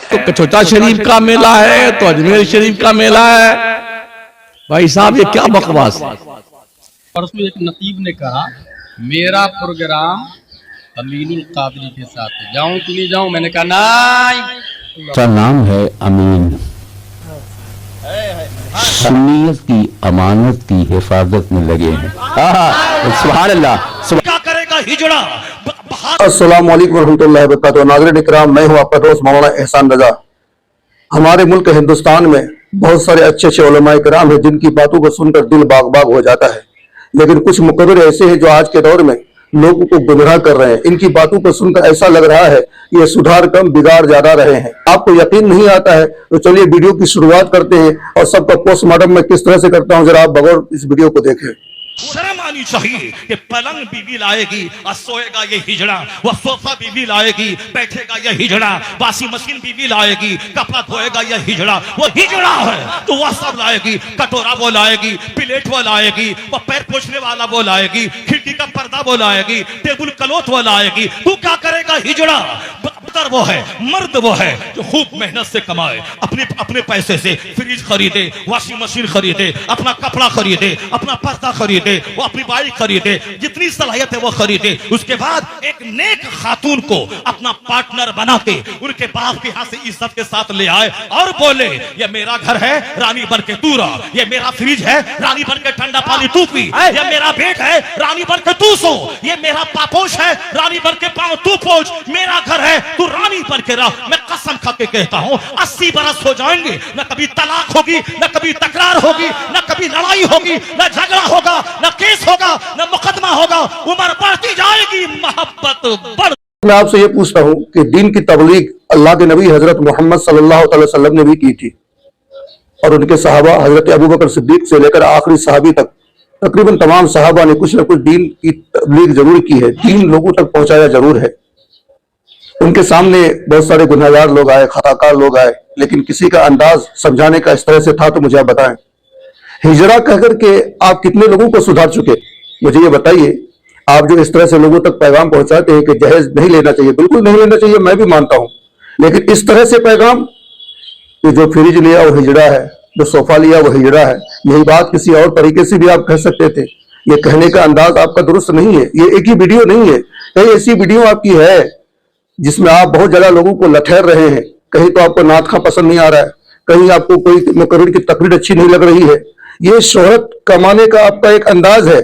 تو کچوٹا شریف کا میلہ ہے تو اجمیر شریف کا میلہ ہے. بھائی صاحب یہ کیا بکواس ہے. پرسوں ایک نقیب نے کہا میرا پروگرام امین القادری کے ساتھ ہے، جاؤں کہ نہیں جاؤں؟ میں نے کہا نہیں. کا نام ہے امین، سنیت کی امانت کی حفاظت میں لگے ہیں. سبحان اللہ. کیا کرے گا ہجڑا. السلام علیکم ورحمۃ اللہ وبرکاتہ. ناظرین اکرام، میں ہوں آپ کا دوست مولانا احسان رضا. ہمارے ملک ہندوستان میں بہت سارے اچھے اچھے علماء کرام ہیں جن کی باتوں کو سن کر دل باغ باغ ہو جاتا ہے، لیکن کچھ مقرر ایسے ہیں جو آج کے دور میں لوگوں کو گمراہ کر رہے ہیں. ان کی باتوں کو سن کر ایسا لگ رہا ہے کہ یہ سدھار کم بگاڑ زیادہ رہے ہیں. آپ کو یقین نہیں آتا ہے تو چلیے ویڈیو کی شروعات کرتے ہیں اور سب کا پوسٹ مارٹم میں کس طرح سے کرتا ہوں ذرا آپ بغور اس ویڈیو کو دیکھیں. شرم آنی چاہیے کہ پلنگ بیوی لائے گی اور سوئے گا یہ ہجڑا، وہ صوفہ بیوی لائے گی بیٹھے گا یہ ہجڑا، واشنگ مشین بیوی لائے گی کپڑا دھوئے گا یہ ہجڑا، وہ ہجڑا ہے تو وہ سب لائے گی. کٹورا وہ لائے گی، پلیٹ وہ لائے گی، وہ پیر پوچھنے والا وہ لائے گی، کھڑکی کا پردہ وہ لائے گی، ٹیبل کلوتھ وہ لائے گی. تو کیا کرے گا ہجڑا؟ وہ ہے مرد، وہ ہے جو خوب محنت سے کمائے، اپنے پیسے سے فریج خریدے، واشنگ مشین خریدے، اپنا کپڑا خریدے، اپنا پردہ خریدے، وہ اپنی بائک خریدے، جتنی صلاحیت ہے وہ خریدے. اس کے بعد ایک نیک خاتون کو اپنا پارٹنر بنا کے ان کے باپ کے ہاں سے عزت کے ساتھ لے آئے اور بولے یہ میرا گھر ہے رانی بن کے تو رہ، یہ میرا فریج ہے رانی بن کے ٹھنڈا پانی تو پی، یہ میرا بیٹ ہے رانی بن کے تو سو، یہ میرا پاپوش ہے رانی بن کے پاؤں تو پوچھ، میرا گھر ہے تو رانی بن کے رہ. میں قسم کھا کے کہتا ہوں 80 برس ہو جائیں گے، نہ کبھی طلاق ہوگی، نہ کبھی تکرار ہوگی، نہ کبھی لڑائی ہوگی، نہ جھگڑا ہوگا، نہ کیس ہوگا، نہ مقدمہ ہوگا. عمر بڑھتی جائے گی، محبت بڑھ. میں آپ سے یہ پوچھتا ہوں کہ دین کی تبلیغ اللہ کے نبی حضرت محمد صلی اللہ علیہ وسلم نے بھی کی تھی اور ان کے صحابہ حضرت ابوبکر صدیق سے لے کر آخری صحابی تک تقریباً تمام صحابہ نے کچھ نہ کچھ دین کی تبلیغ ضرور کی ہے، دین لوگوں تک پہنچایا ضرور ہے. ان کے سامنے بہت سارے گنہگار لوگ آئے، خطاکار لوگ آئے، لیکن کسی کا انداز سمجھانے کا اس طرح سے تھا. تو مجھے آپ بتائیں ہجرا کہہ کر کے آپ کتنے لوگوں کو سدھار چکے؟ مجھے یہ بتائیے. آپ جو اس طرح سے لوگوں تک پیغام پہنچاتے ہیں کہ جہیز نہیں لینا چاہیے، بالکل نہیں لینا چاہیے، میں بھی مانتا ہوں، لیکن اس طرح سے پیغام کہ جو فریج لیا وہ ہجڑا ہے، جو صوفہ لیا وہ ہجڑا ہے، یہی بات کسی اور طریقے سے بھی آپ کہہ سکتے تھے. یہ کہنے کا انداز آپ کا درست نہیں ہے. یہ ایک ہی ویڈیو نہیں ہے، کئی ایسی ویڈیو آپ کی ہے جس میں آپ بہت زیادہ لوگوں کو لٹھیر رہے ہیں. کہیں تو آپ کو نعت خواں پسند نہیں آ رہا ہے، کہیں آپ کو کوئی مقرر کی تقریر اچھی نہیں لگ رہی ہے. یہ شہرت کمانے کا آپ کا ایک انداز ہے.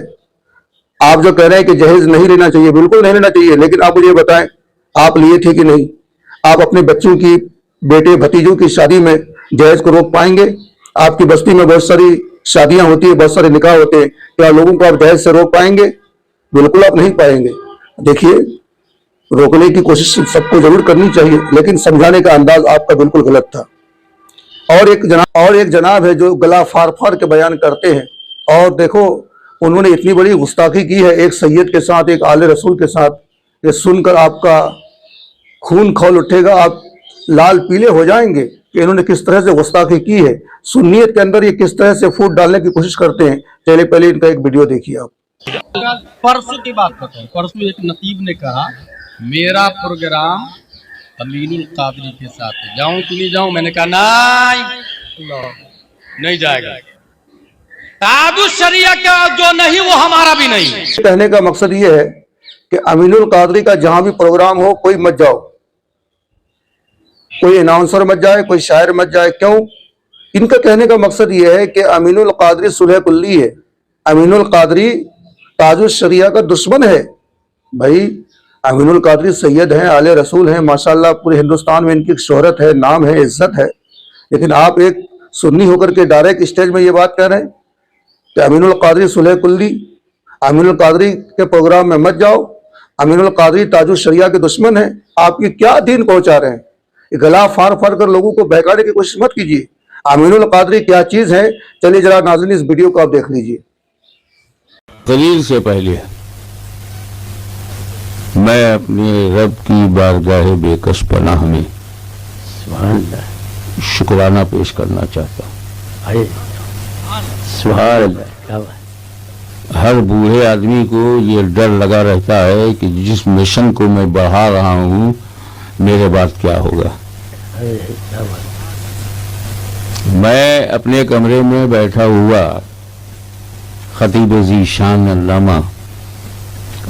آپ جو کہہ رہے ہیں کہ جہیز نہیں لینا چاہیے، بالکل نہیں لینا چاہیے، لیکن آپ مجھے بتائیں آپ لیے تھے کہ نہیں؟ آپ اپنے بچوں کی، بیٹے بھتیجوں کی شادی میں جہیز کو روک پائیں گے؟ آپ کی بستی میں بہت ساری شادیاں ہوتی ہیں، بہت سارے نکاح ہوتے ہیں، کیا لوگوں کو آپ جہیز سے روک پائیں گے؟ بالکل آپ نہیں پائیں گے. دیکھیے روکنے کی کوشش سب کو ضرور کرنی چاہیے، لیکن سمجھانے کا انداز آپ کا بالکل غلط تھا. اور ایک جناب ہے جو گلا پھاڑ پھاڑ کے بیان کرتے ہیں، اور دیکھو انہوں نے اتنی بڑی گستاخی کی ہے ایک سید کے ساتھ، ایک آل رسول کے ساتھ. یہ سن کر آپ کا خون کھول اٹھے گا، آپ لال پیلے ہو جائیں گے کہ انہوں نے کس طرح سے گستاخی کی ہے. سنیت کے اندر یہ کس طرح سے پھوٹ ڈالنے کی کوشش کرتے ہیں. چلے پہلے ان کا ایک ویڈیو دیکھیے آپ. پرسوں کی بات کرتا ہوں. پرسوں ایک نقیب نے کہا میرا پروگرام امین القادری کے ساتھ ہے، جاؤں کہ نہیں جاؤں؟ میں نے کہا نہیں جائے گا. تاج الشریعہ کا جو نہیں وہ ہمارا بھی نہیں. کہنے کا مقصد یہ ہے کہ امین القادری کا جہاں بھی پروگرام ہو کوئی مت جاؤ، کوئی اناؤنسر مت جائے، کوئی شاعر مت جائے. کیوں؟ ان کا کہنے کا مقصد یہ ہے کہ امین القادری صلح کلی ہے، امین القادری تاج الشریعہ کا دشمن ہے. بھائی امین القادری سید ہیں، آل رسول ہیں، ماشاءاللہ پورے ہندوستان میں ان کی شہرت ہے، نام ہے، عزت ہے، لیکن آپ ایک سنی ہو کر کے ڈائریکٹ اسٹیج میں یہ بات کہہ رہے ہیں کہ امین القادری صلح کلی، امین القادری کے پروگرام میں مت جاؤ، امین القادری تاج الشریعہ کے دشمن ہیں. آپ کی کیا دین پہنچا رہے ہیں؟ گلا پھاڑ پھاڑ کر لوگوں کو بہکانے کی کوشش مت کیجیے. امین القادری کیا چیز ہے؟ چلیے ذرا ناظرین اس ویڈیو کو آپ دیکھ لیجیے. قلیل سے پہلے میں اپنے رب کی بارگاہ بے کس پناہ میں سبحان اللہ شکرانہ پیش کرنا چاہتا ہوں. سبحان اللہ. हर बूढ़े आदमी को ये डर लगा रहता है कि जिस मिशन को मैं बढ़ा रहा हूँ मेरे बाद क्या होगा। मैं अपने कमरे में बैठा हुआ खतीब ज़ीशान अल्लामा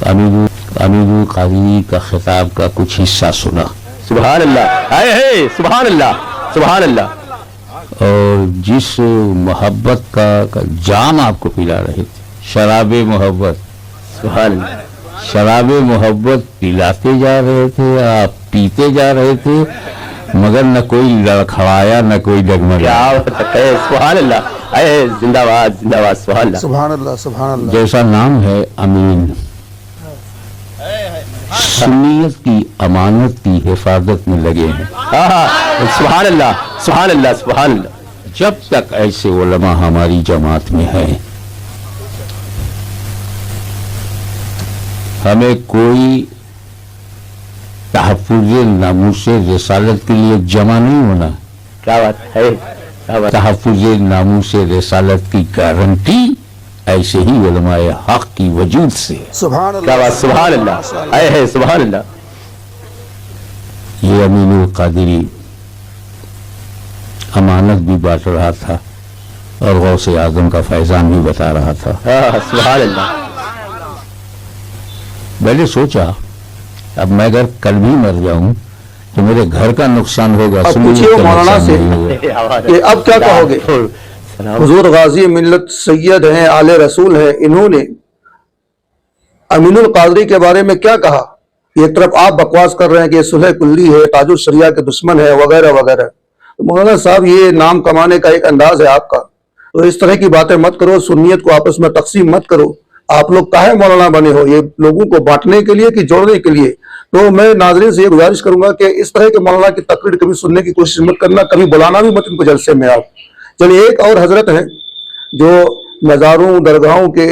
अमीनुल कादरी का खिताब का कुछ हिस्सा सुना। सुभान अल्लाह, आए है सुभान अल्लाह, सुभान अल्लाह। और जिस मोहब्बत का जाम आपको पिला रहे थे, शराब मोहब्बत, सुभान अल्लाह। शराब मोहब्बत पिलाते जा रहे थे, आप पीते जा रहे थे, मगर न कोई लड़खड़ाया न कोई डगमगाया। क्या है, सुभान अल्लाह, आए जिंदाबाद जिंदाबाद, सुभान अल्लाह। सुभान अल्लाह, सुभान अल्लाह। जैसा नाम है अमीन, सुन्नियत की अमानत की हिफाजत में लगे हैं। सुभान अल्लाह, सुभान अल्लाह, सुभान अल्लाह। जब तक ऐसे उलमा हमारी जमात में है, हमें कोई तहफ़्फ़ुज़ नामूस रिसालत के लिए जमा नहीं होना। क्या बात है, क्या बात। तहफ़्फ़ुज़ नामूस रिसालत की गारंटी ऐसे ही उलमाए हक की वजूद से। सुभान क्या बात, सुभान अल्लाह, आए है सुभान अल्लाह। ये अमीनुल कादरी अमानत भी बांट रहा था और गौसे आज़म का फैज़ान भी बता रहा था। सुभान अल्लाह। मैंने सोचा अब मैं अगर कल भी मर जाऊं तो मेरे घर का नुकसान होगा, अब सुन्नियत पूछिए का मौलाना नुकसान से नहीं होगा। कि अब क्या कहोगे। हुजूर गाजी मिल्लत सैयद हैं, आले रसूल हैं, इन्होंने अमीनुल कादरी के बारे में क्या कहा। एक तरफ आप बकवास कर रहे हैं कि ये सुलह कुल्ली है, ताजुल शरिया के दुश्मन है, वगैरह वगैरह। तो मौलाना साहब ये नाम कमाने का एक अंदाज है आपका, तो इस तरह की बातें मत करो, सुन्नियत को आपस में तकसीम मत करो। आप लोग काहे मौलाना बने हो, ये लोगों को बांटने के लिए कि जोड़ने के लिए। तो मैं नाज़रीन से ये गुजारिश करूंगा कि इस तरह के मौलाना की तकरीर कभी सुनने की कोशिश मत करना, कभी बुलाना भी मत इनको जलसे में आप। चलिए, एक और हजरत हैं जो मज़ारों दरगाहों के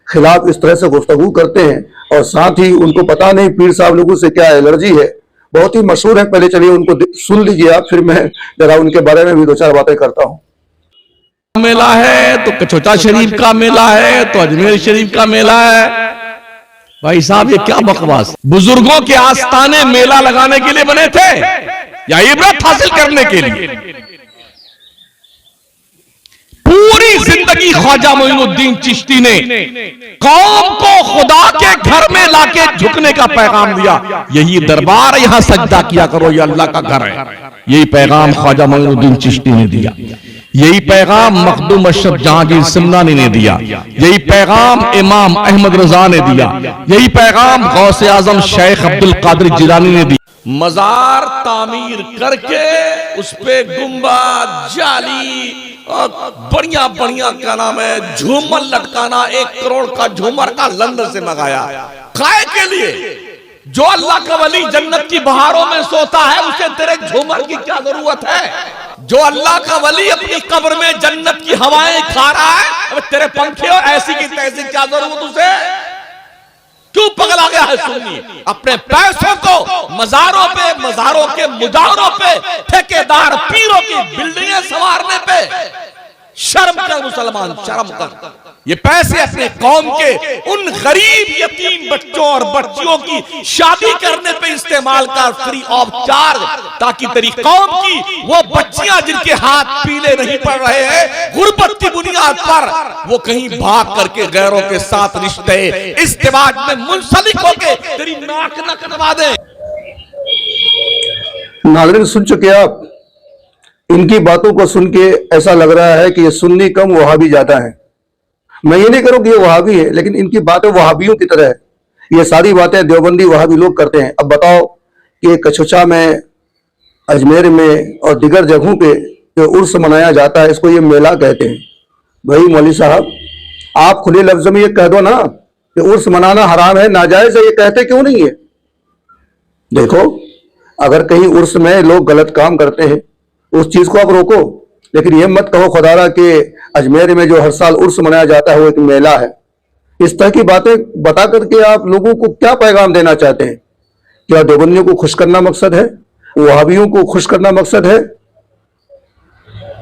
खिलाफ इस तरह से गुफ्तगू करते हैं और साथ ही उनको पता नहीं पीर साहब लोगों से क्या एलर्जी है, बहुत ही मशहूर है। पहले चलिए उनको सुन लीजिए आप, फिर मैं जरा उनके बारे में भी दो चार बातें करता हूँ। मेला है तो कचौटा शरीफ का मेला है तो अजमेर शरीफ का मेला है। भाई साहब ये क्या बकवास। बुजुर्गों के आस्थाने मेला लगाने के लिए बने थे या इबरत हासिल करने के लिए। पूरी जिंदगी ख्वाजा मोइनुद्दीन चिश्ती ने कौम को खुदा के घर में लाके झुकने का पैगाम दिया। यही दरबार, यहां सजदा किया करो, ये अल्लाह का घर है। यही पैगाम ख्वाजा मोइनुद्दीन चिश्ती ने दिया। यही पैगाम मखदूम अशरफ जहांगीर सिमनानी ने दिया। यही पैगाम इमाम अहमद रजा ने दिया। यही पैगाम गौसे आजम शेख अब्दुल कादिर जिलानी ने दिया। मजार तामीर करके उस पे गुंबद, जाली और बढ़िया बढ़िया क्या नाम है झूमर लटकाना, 1 करोड़ का झूमर का लंदन से मंगाया। काय के लिए? जो अल्लाह का वली जन्नत की बहारों में सोता है उसे तेरे झूमर की क्या जरूरत है? जो अल्लाह का वली अपनी कब्र में जन्नत की हवाएं खा रहा है, अब तेरे पंखे और ऐसी की तैसी क्या जरूरत उसे? क्यों पगला गया है सुन्नी? अपने पैसों को मजारों पे, मजारों के मुजाहरों पे, ठेकेदार पीरों की बिल्डिंगें संवारने पे शर्म कर मुसलमान, शर्म कर। ये पैसे अपने कौम के उन गरीब यतीम बच्चों और बच्चियों की शादी करने पे इस्तेमाल कर, फ्री ऑफ चार्ज, ताकि तेरी कौम की वो बच्चियां जिनके हाथ पीले नहीं पड़ रहे हैं गुर्बत की बुनियाद पर, वो कहीं भाग करके गैरों के साथ रिश्ते इस्तेमाल में मुंसलिक होके तेरी नाक न कटवा दे। नाज़रीन सुन चुके आप। इनकी बातों को सुन के ऐसा लग रहा है कि ये सुन्नी कम वहाबी ज्यादा है। मैं ये नहीं करूं कि ये वहाबी है, लेकिन इनकी बातें वहाबियों की तरह है। ये सारी बातें देवबंदी वहाबी लोग करते हैं। अब बताओ कि कचौचा में, अजमेर में और दिगर जगहों पे जो उर्स मनाया जाता है, इसको ये मेला कहते हैं। भाई मौलवी साहब, आप खुले लफ्ज में ये कह दो ना कि उर्स मनाना हराम है, नाजायज है, ये कहते क्यों नहीं है? देखो, अगर कहीं उर्स में लोग गलत काम करते हैं उस चीज को आप रोको, लेकिन ये मत कहो खुदारा कि अजमेर में जो हर साल उर्स मनाया जाता है वो एक मेला है। इस तरह की बातें बता करके आप लोगों को क्या पैगाम देना चाहते हैं? क्या देवबंदियों को खुश करना मकसद है? वहाबियों को खुश करना मकसद है?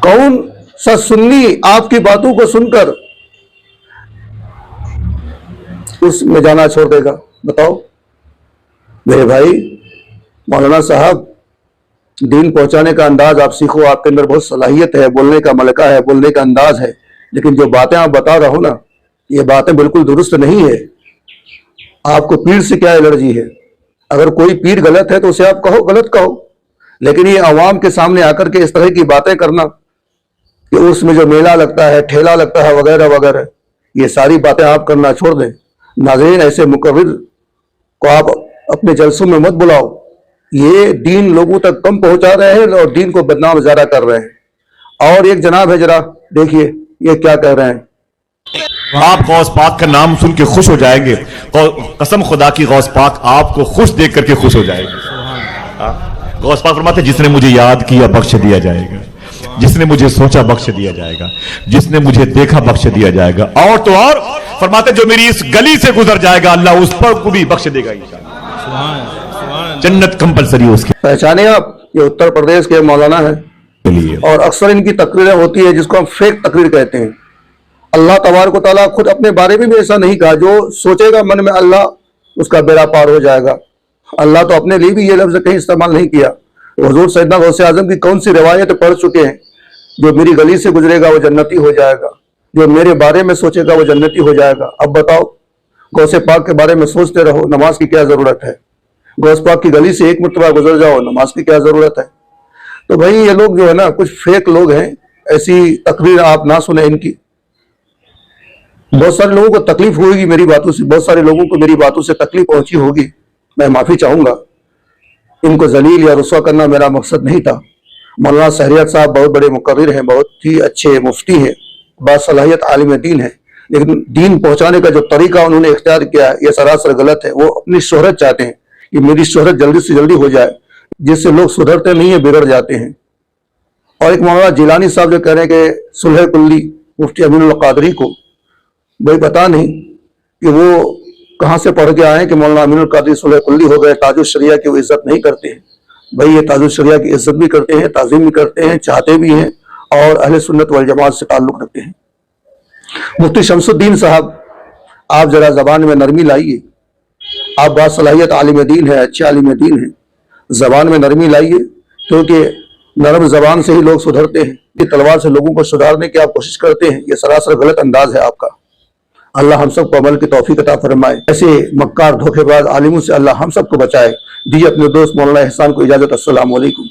कौन सा सुन्नी आपकी बातों को सुनकर उस में जाना छोड़ देगा? बताओ मेरे भाई। मौलाना साहब, दीन पहुंचाने का अंदाज आप सीखो, आपके अंदर बहुत सलाहियत है, बोलने का मलका है, बोलने का अंदाज है, लेकिन जो बातें आप बता रहे हो ना, ये बातें बिल्कुल दुरुस्त नहीं है। आपको पीर से क्या एलर्जी है? अगर कोई पीर गलत है तो उसे आप कहो, गलत कहो, लेकिन ये अवाम के सामने आकर के इस तरह की बातें करना कि उसमें जो मेला लगता है, ठेला लगता है, वगैरह वगैरह, ये सारी बातें आप करना छोड़ दें। नाज़रीन, ऐसे मुकर्रिर को आप अपने जलसों में मत बुलाओ। ये दीन लोगों तक कम पहुंचा रहे हैं और दीन को बदनाम ज्यादा कर रहे हैं। और एक जनाब है, जरा देखिए ये क्या कह रहे हैं। आप गौस पाक का नाम सुन के खुश हो जाएंगे, और कसम खुदा की गौस पाक आपको खुश देख करके खुश हो जाएगी। गौस पाक फरमाते, जिसने मुझे याद किया बख्श दिया जाएगा, जिसने मुझे सोचा बख्श दिया जाएगा, जिसने मुझे देखा बख्श दिया जाएगा, और तो और फरमाते जो मेरी इस गली से गुजर जाएगा अल्लाह उस पर को भी बख्श देगा इंशाअल्लाह। जन्नत कंपलसरी उसकी। पहचाने आप, ये उत्तर प्रदेश के मौलाना है और अक्सर इनकी तकरीरें होती है जिसको हम फेक तकरीर कहते हैं। अल्लाह तबारक व तआला खुद अपने बारे में भी ऐसा नहीं कहा, जो सोचेगा मन में अल्लाह उसका बेड़ा पार हो जाएगा। अल्लाह तो अपने लिए भी ये लफ्ज कहीं इस्तेमाल नहीं किया। हुजूर सैयदना गौसे आजम की कौन सी रिवायत पढ़ चुके हैं, जो मेरी गली से गुजरेगा वो जन्नती हो जाएगा, जो मेरे बारे में सोचेगा वो जन्नती हो जाएगा। अब बताओ, गौसे पाक के बारे में सोचते रहो, नमाज की क्या जरूरत है? गौस पाक की गली से एक मरतबा गुजर जाओ, नमाज की क्या जरूरत है? तो भाई ये लोग जो है ना, कुछ फेक लोग हैं, ऐसी तकरीर आप ना सुने इनकी। बहुत सारे लोगों को तकलीफ होगी मेरी बातों से, बहुत सारे लोगों को मेरी बातों से तकलीफ पहुंची होगी, मैं माफी चाहूंगा। इनको जलील या रुस्वा करना मेरा मकसद नहीं था। मौलाना शहरियात साहब बहुत बड़े मुकर्रिर हैं, बहुत ही अच्छे मुफ्ती हैं, बासलाहियत आलिम दीन है, लेकिन दीन पहुंचाने का जो तरीका उन्होंने इख्तियार किया है ये सरासर गलत है। वो अपनी शोहरत चाहते हैं कि मेरी शोहरत जल्दी से जल्दी हो जाए, जिससे लोग सुधरते नहीं है, बिगड़ जाते हैं। और एक मौलाना जिलानी साहब जो कह रहे हैं कि सुलह कुल्ली मुफ्ती अमीनुल कादरी को, भाई पता नहीं कि वो कहाँ से पढ़ के आए हैं कि मौलाना अमीनुल कादरी सुलह कुल्ली हो गए, ताजुल शरिया की वो इज्जत नहीं करते हैं। भाई ये ताजुल शरिया की इज्जत भी करते हैं, ताजीम भी करते हैं, चाहते भी हैं, और अहले सुन्नत वल जमात से ताल्लुक रखते हैं। मुफ्ती शमसुद्दीन साहब, आप जरा जबान में नरमी लाइए। आप बासलाहियत आलिम दीन है, अच्छे आलिम दीन है, जबान में नरमी लाइए, क्योंकि नरम जबान से ही लोग सुधरते हैं। कि तलवार से लोगों को सुधारने की आप कोशिश करते हैं, ये सरासर गलत अंदाज है आपका। अल्लाह हम सबको अमल की तौफीक अता फरमाए। ऐसे मक्कार धोखेबाज आलिमों से अल्लाह हम सबको बचाए। दीजिए अपने दोस्त मौलाना एहसान को इजाजत। अस्सलाम वालेकुम।